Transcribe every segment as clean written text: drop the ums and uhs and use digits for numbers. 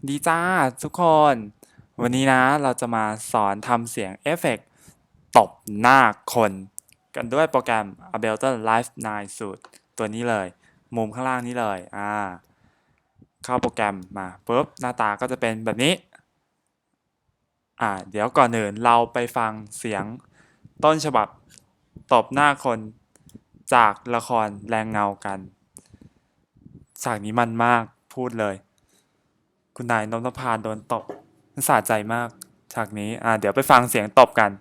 ดีจ้าทุกคนวันนี้นะเราจะมาสอนทำเสียงเอฟเฟกต์ตบหน้าคนกันด้วยโปรแกรม Ableton Live 9 Suite ตัวนี้เลยมุมข้างล่างนี้เลยเข้าโปรแกรมมาปุ๊บหน้าตาก็จะเป็นแบบนี้เดี๋ยวก่อนอื่นเราไปฟังเสียงต้นฉบับตบหน้าคนจากละครแรงเงากันฉากนี้มันมากพูดเลย คุณนายนพภาโดนตบมันสะใจมากฉากนี้เดี๋ยวไปฟังเสียงตบกัน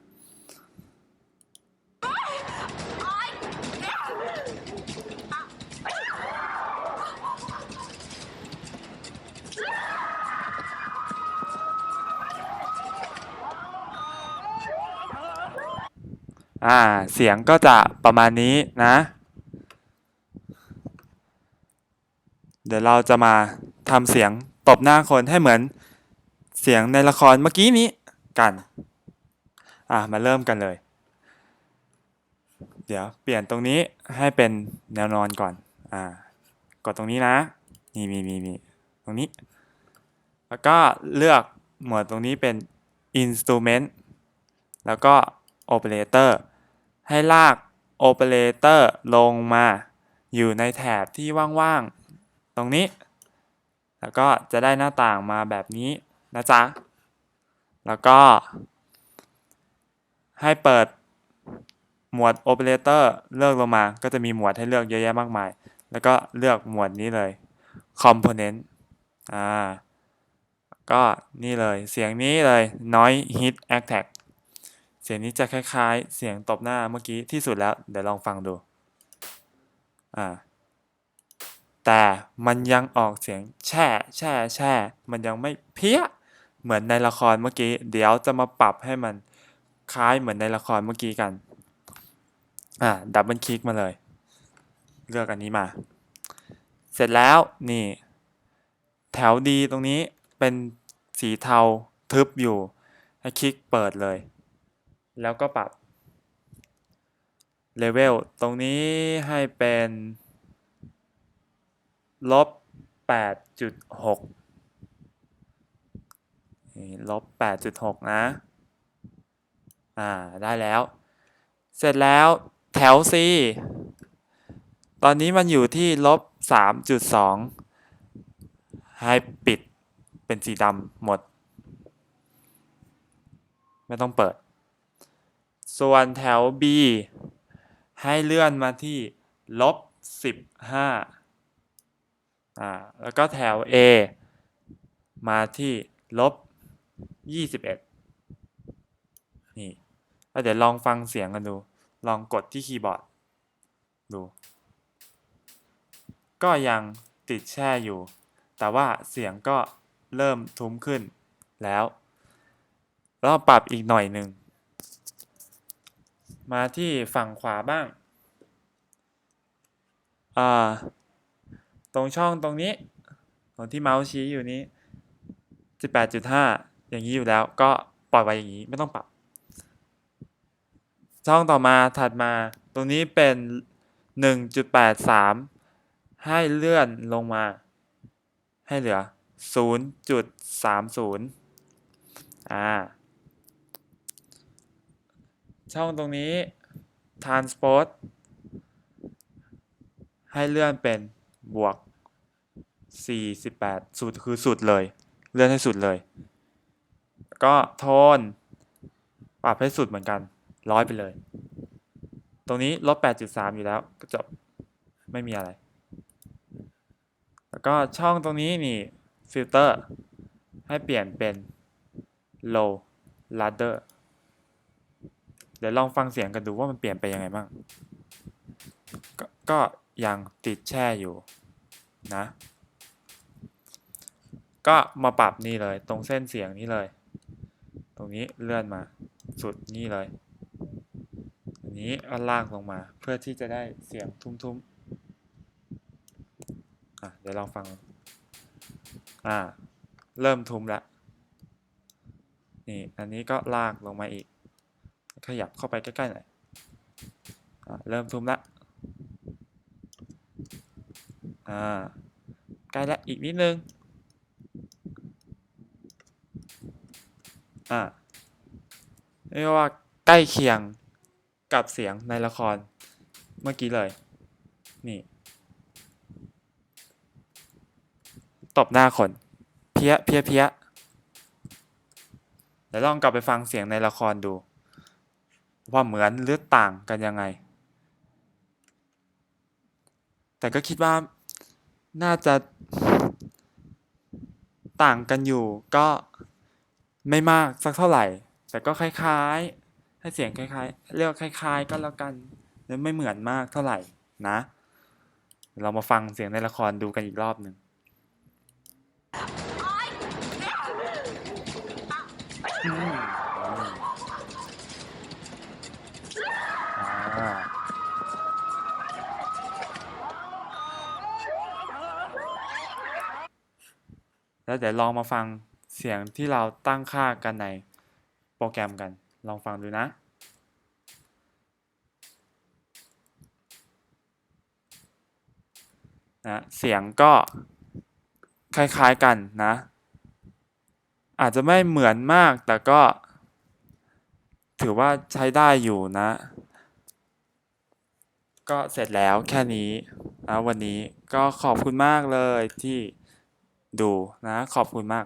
เสียงก็จะประมาณนี้นะ เดี๋ยวเราจะมาทำเสียงตบหน้าคนให้เหมือนเสียงในละครเมื่อกี้นี้กันมาเริ่มกันเลย เดี๋ยวเปลี่ยนตรงนี้ให้เป็นแนวนอนก่อนกดตรงนี้นะมีตรงนี้ แล้วก็เลือกหมวดตรงนี้เป็น Instrument แล้วก็ Operator ให้ลาก Operator ลงมาอยู่ในแถบที่ว่างๆตรงนี้แล้วก็จะได้หน้าต่างมาแบบนี้นะจ๊ะแล้วก็ให้เปิดหมวด Operator เลือกลงมาก็จะมีหมวดให้เลือกเยอะแยะมากมายแล้วก็เลือกหมวดนี้เลย Component อ่า ก็นี่เลยเสียงนี้เลย Noise Hit Attack เสียงนี้จะคล้ายๆเสียงตบหน้าเมื่อกี้ที่สุดแล้วเดี๋ยวลองฟังดูแต่มันยังออกเสียงแช่มันยังไม่เพี้ยเหมือนในละครเมื่อกี้เดี๋ยวจะมาปรับให้มันคล้ายเหมือนในละครเมื่อกี้กันดับเบิลคลิกมาเลยเลือกอันนี้มาเสร็จแล้วนี่แถวดีตรงนี้เป็นสีเทาทึบอยู่ให้คลิกเปิดเลยแล้วก็ปรับเลเวลตรงนี้ให้เป็น-8.6-8.6นะได้แล้วเสร็จแล้วแถว C ตอนนี้มันอยู่ที่-3.2ให้ปิดเป็นสีดำหมดไม่ต้องเปิดส่วนแถว B ให้เลื่อนมาที่-15แล้วก็แถว A มาที่-21นี่แล้วเดี๋ยวลองฟังเสียงกันดูลองกดที่คีย์บอร์ดดูก็ยังติดแช่อยู่แต่ว่าเสียงก็เริ่มทุ้มขึ้นแล้วปรับอีกหน่อยหนึ่งมาที่ฝั่งขวาบ้างตรงช่องตรงนี้ตรงที่เมาส์ชี้อยู่นี้18.5อย่างนี้อยู่แล้วก็ปล่อยไว้อย่างนี้ไม่ต้องปรับช่องต่อมาถัดมาตรงนี้เป็น 1.83 ให้เลื่อนลงมาให้เหลือ 0.30ช่องตรงนี้ transpose ให้เลื่อนเป็น-48สุดคือสุดเลยเลื่อนให้สุดเลยก็โทนปรับให้สุดเหมือนกัน100ไปเลยตรงนี้-8.3อยู่แล้วก็จบไม่มีอะไรแล้วก็ช่องตรงนี้นี่ฟิลเตอร์ให้เปลี่ยนเป็น low ladder เดี๋ยวลองฟังเสียงกันดูว่ามันเปลี่ยนไปยังไงบ้างก็ยังติดแช่อยู่นะก็มาปรับนี่เลยตรงเส้นเสียงนี้เลยตรงนี้เลื่อนมาสุดนี่เลยอันนี้ก็ลากลงมาเพื่อที่จะได้เสียงทุ้มๆเดี๋ยวลองฟังเริ่มทุ้มแล้วนี่อันนี้ก็ลากลงมาอีกขยับเข้าไปใกล้ๆหน่อยเริ่มทุ้มแล้วใกล้แล้วอีกนิดนึง อ่ะเรียกว่าใกล้เคียงกับเสียงในละครเมื่อกี้เลยนี่ตบหน้าคนเพี้ยเพี้ยเพี้ยเดี๋ยวลองกลับไปฟังเสียงในละครดูว่าเหมือนหรือต่างกันยังไงแต่ก็คิดว่าน่าจะต่างกันอยู่ก็ไม่มากสักเท่าไหร่แต่ก็คล้ายๆให้เสียงคล้ายๆเรียกว่าคล้ายๆก็แล้วกันไม่เหมือนมากเท่าไหร่นะเรามาฟังเสียงในละครดูกันอีกรอบหนึ่งอืมอ่าแล้วเดี๋ยวลองมาฟังเสียงที่เราตั้งค่ากันในโปรแกรมกันลองฟังดูนะเสียงก็คล้ายๆกันนะอาจจะไม่เหมือนมากแต่ก็ถือว่าใช้ได้อยู่นะก็เสร็จแล้วแค่นี้นะวันนี้ก็ขอบคุณมากเลยที่ดูนะขอบคุณมาก